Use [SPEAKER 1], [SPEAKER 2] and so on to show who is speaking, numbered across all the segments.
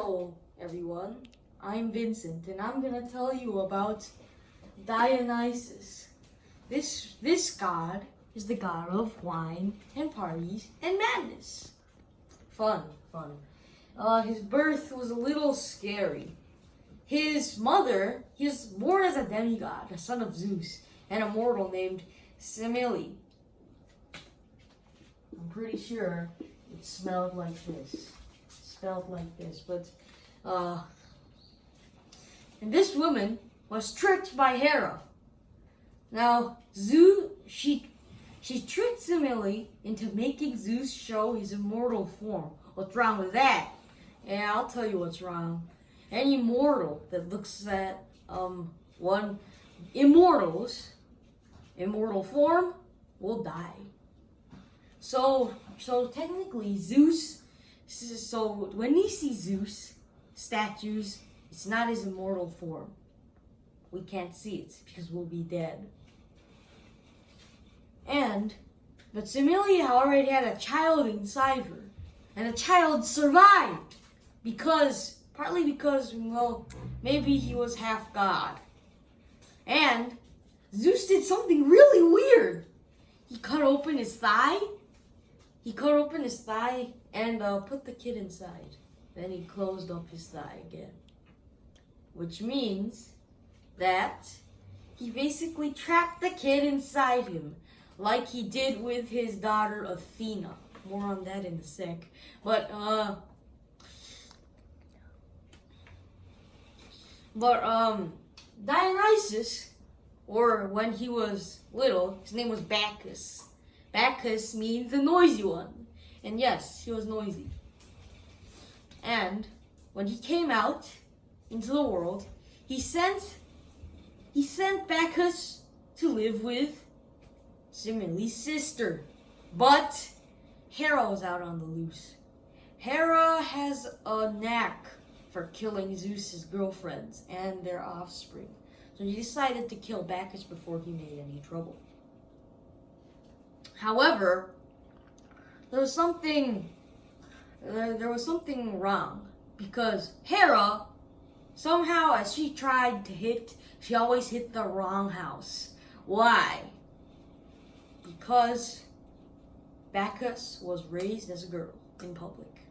[SPEAKER 1] Hello, everyone. I'm Vincent, and I'm gonna tell you about Dionysus. This god is the god of wine and parties and madness. Fun. His birth was a little scary. His mother, he was born as a demigod, a son of Zeus, and a mortal named Semele. I'm pretty sure it smelled like this. And this woman was tricked by Hera. Now, she tricked Semele into making Zeus show his immortal form. What's wrong with that? Yeah, I'll tell you what's wrong. Any mortal that looks at one immortal form will die. So technically Zeus. So when we see Zeus statues, it's not his immortal form. We can't see it because we'll be dead. But Semele already had a child inside her, and the child survived partly because maybe he was half god. And Zeus did something really weird. He cut open his thigh and put the kid inside. Then he closed up his thigh again. Which means that he basically trapped the kid inside him, like he did with his daughter Athena. More on that in a sec. But Dionysus, or when he was little, his name was Bacchus. Bacchus means the noisy one. And yes, he was noisy. And when he came out into the world, he sent Bacchus to live with Semele's sister. But Hera was out on the loose. Hera has a knack for killing Zeus's girlfriends and their offspring. So he decided to kill Bacchus before he made any trouble. However, there was something wrong, because Hera, somehow as she tried to hit, she always hit the wrong house. Why? Because Bacchus was raised as a girl in public.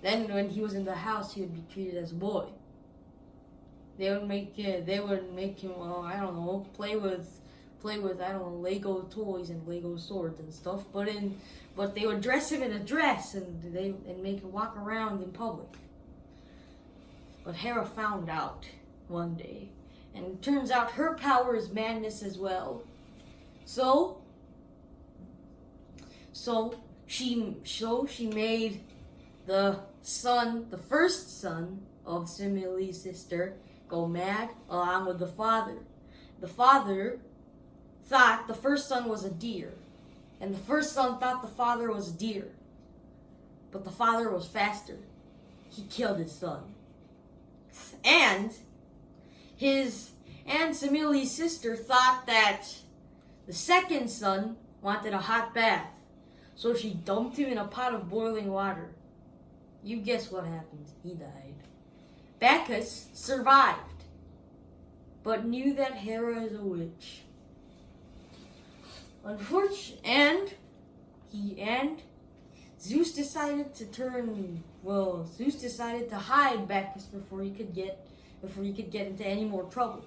[SPEAKER 1] Then when he was in the house, he would be treated as a boy. They would make him, play with Lego toys and Lego swords and stuff. But they would dress him in a dress and make him walk around in public. But Hera found out one day, and it turns out her power is madness as well. So she made the first son of Semele's sister, go mad along with the father. The father thought the first son was a deer, and the first son thought the father was a deer. But the father was faster. He killed his son. And Semele's sister thought that the second son wanted a hot bath. So she dumped him in a pot of boiling water. You guess what happened. He died. Bacchus survived, but knew that Hera is a witch. Unfortunately, and Zeus decided to hide Bacchus before he could get into any more trouble.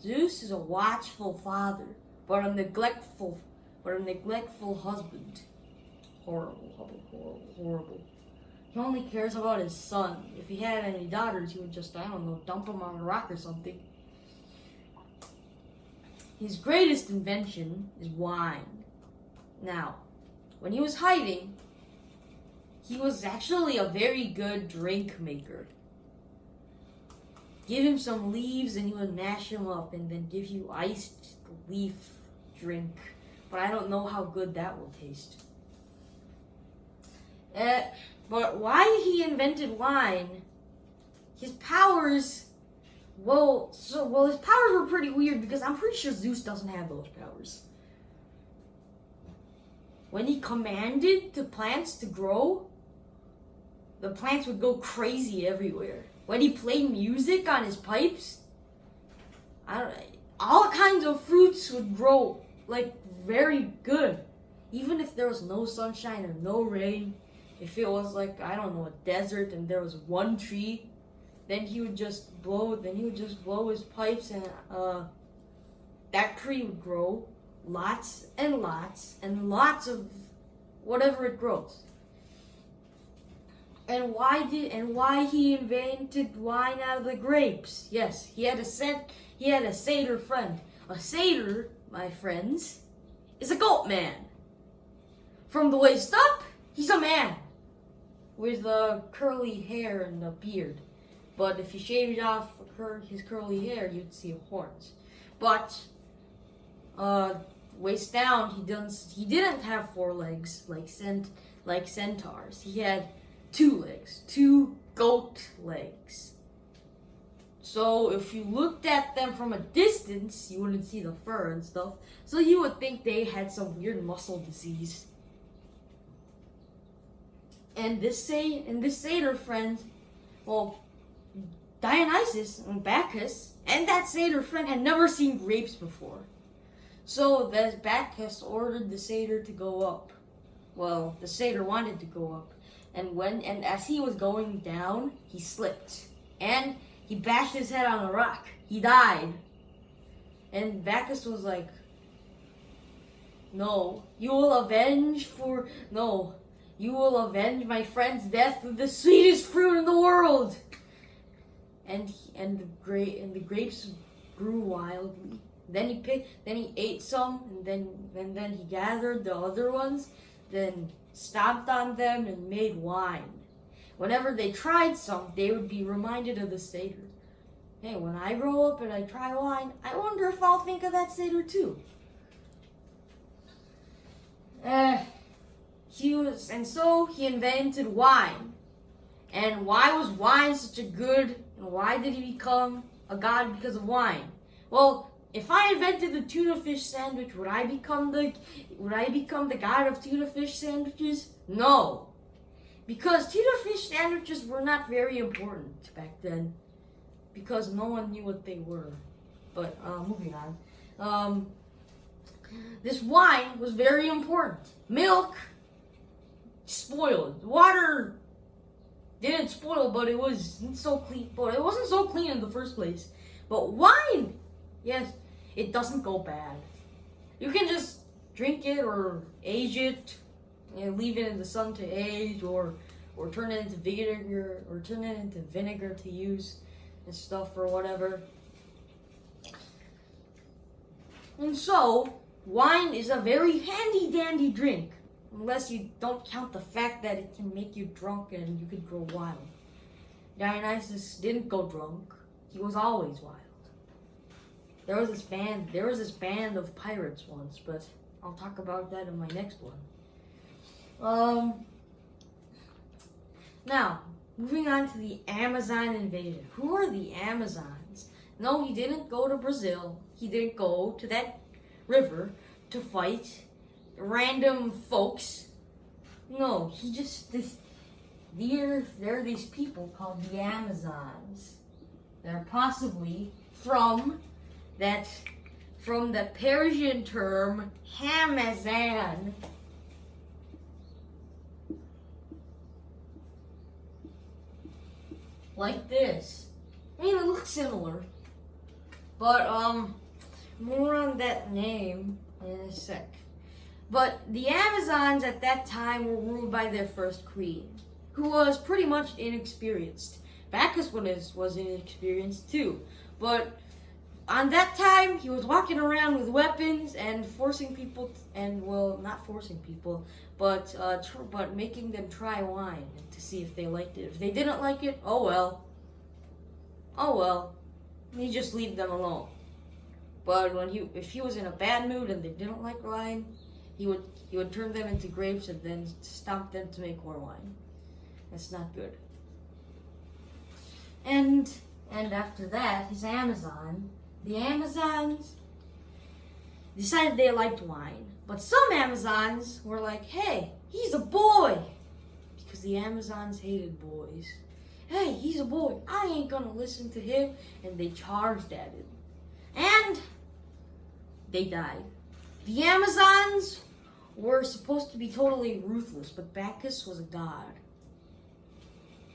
[SPEAKER 1] Zeus is a watchful father, but a neglectful husband. Horrible. He only cares about his son. If he had any daughters, he would just, dump them on a rock or something. His greatest invention is wine. Now, when he was hiding, he was actually a very good drink maker. Give him some leaves and he would mash them up and then give you iced leaf drink. But I don't know how good that will taste. But why he invented wine, his powers were pretty weird, because I'm pretty sure Zeus doesn't have those powers. When he commanded the plants to grow, the plants would go crazy everywhere. When he played music on his pipes, all kinds of fruits would grow like very good. Even if there was no sunshine or no rain, if it was like, I don't know, a desert and there was one tree, then he would just blow his pipes and that tree would grow lots and lots and lots of whatever it grows. And why he invented wine out of the grapes? Yes, he had a satyr friend. A satyr, my friends, is a goat man. From the waist up, he's a man with curly hair and a beard. But if you shaved off his curly hair, you'd see horns. But waist down, he didn't have 4 legs like centaurs. He had 2 legs, 2 goat legs. So if you looked at them from a distance, you wouldn't see the fur and stuff. So you would think they had some weird muscle disease. And this satyr friend, well, Dionysus and Bacchus and that satyr friend had never seen grapes before. So that Bacchus ordered the satyr to go up. Well, the satyr wanted to go up. And as he was going down, he slipped. And he bashed his head on a rock. He died. And Bacchus was like, "No, you will avenge my friend's death with the sweetest fruit in the world." And the grapes grew wildly. Then he ate some, and then he gathered the other ones, then stomped on them and made wine. Whenever they tried some, they would be reminded of the satyr. Hey, when I grow up and I try wine, I wonder if I'll think of that satyr too. So he invented wine. And why was wine such a good, and why did he become a god because of wine? Well, if I invented the tuna fish sandwich, would I become the god of tuna fish sandwiches? No. Because tuna fish sandwiches were not very important back then. Because no one knew what they were. But moving on. This wine was very important. Milk spoiled. Water didn't spoil, but it wasn't so clean. But it wasn't so clean in the first place. But wine, yes, it doesn't go bad. You can just drink it or age it and leave it in the sun to age, or turn it into vinegar to use and stuff or whatever. And so, wine is a very handy dandy drink, unless you don't count the fact that it can make you drunk and you could grow wild. Dionysus didn't go drunk. He was always wild. There was this band of pirates once, but I'll talk about that in my next one. Now, moving on to the Amazon invasion. Who are the Amazons? No, he didn't go to Brazil. He didn't go to that river to fight random folks. No, there are these people called the Amazons. They're possibly from the Persian term Hamazan. Like this. I mean, it looks similar. But, more on that name in a sec. But the Amazons at that time were ruled by their first queen, who was pretty much inexperienced. Bacchus was inexperienced too. But on that time, he was walking around with weapons and forcing people, not forcing people, but making them try wine to see if they liked it. If they didn't like it, oh well. He just leave them alone. But if he was in a bad mood and they didn't like wine, he would turn them into grapes and then stomp them to make more wine. That's not good. And after that, the Amazons decided they liked wine. But some Amazons were like, hey, he's a boy. Because the Amazons hated boys. Hey, he's a boy. I ain't gonna listen to him. And they charged at him. And they died. The Amazons were supposed to be totally ruthless, but Bacchus was a god.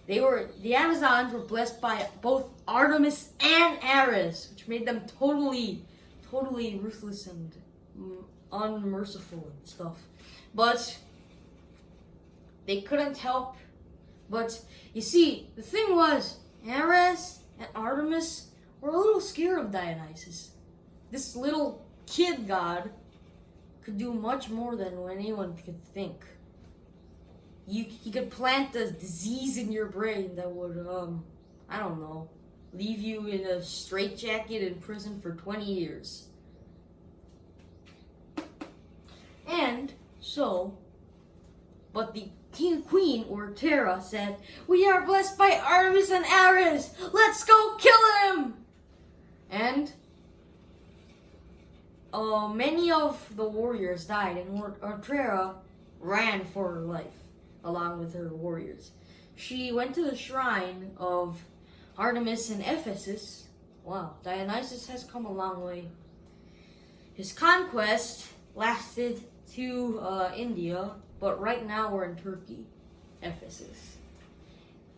[SPEAKER 1] The Amazons were blessed by both Artemis and Ares, which made them totally ruthless and unmerciful and stuff. But they couldn't help. But you see, the thing was, Ares and Artemis were a little scared of Dionysus. This little kid god could do much more than anyone could think. He could plant a disease in your brain that would, I don't know, leave you in a straitjacket in prison for 20 years. And so, but the king and queen, or Terra, said, "We are blessed by Artemis and Ares. Let's go kill him!" And many of the warriors died, and Terra ran for her life along with her warriors. She went to the shrine of Artemis in Ephesus. Wow, Dionysus has come a long way. His conquest lasted to India, but right now we're in Turkey, Ephesus.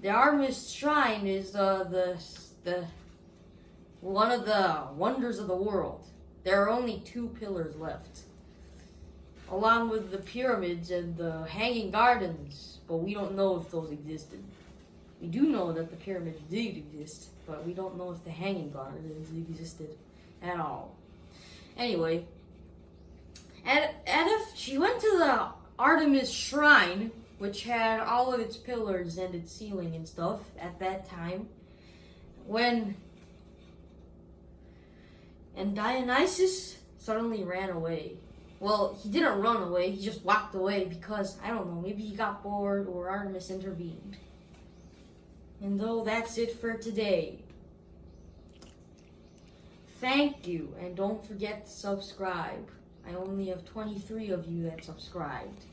[SPEAKER 1] The Artemis shrine is the one of the wonders of the world. There are only 2 pillars left, along with the pyramids and the hanging gardens, but we don't know if those existed. We do know that the pyramids did exist, but we don't know if the hanging gardens existed at all. Anyway, she went to the Artemis shrine, which had all of its pillars and its ceiling and stuff at that time, and Dionysus suddenly ran away. Well, he didn't run away, he just walked away because, I don't know, maybe he got bored or Artemis intervened. And though that's it for today. Thank you, and don't forget to subscribe. I only have 23 of you that subscribed.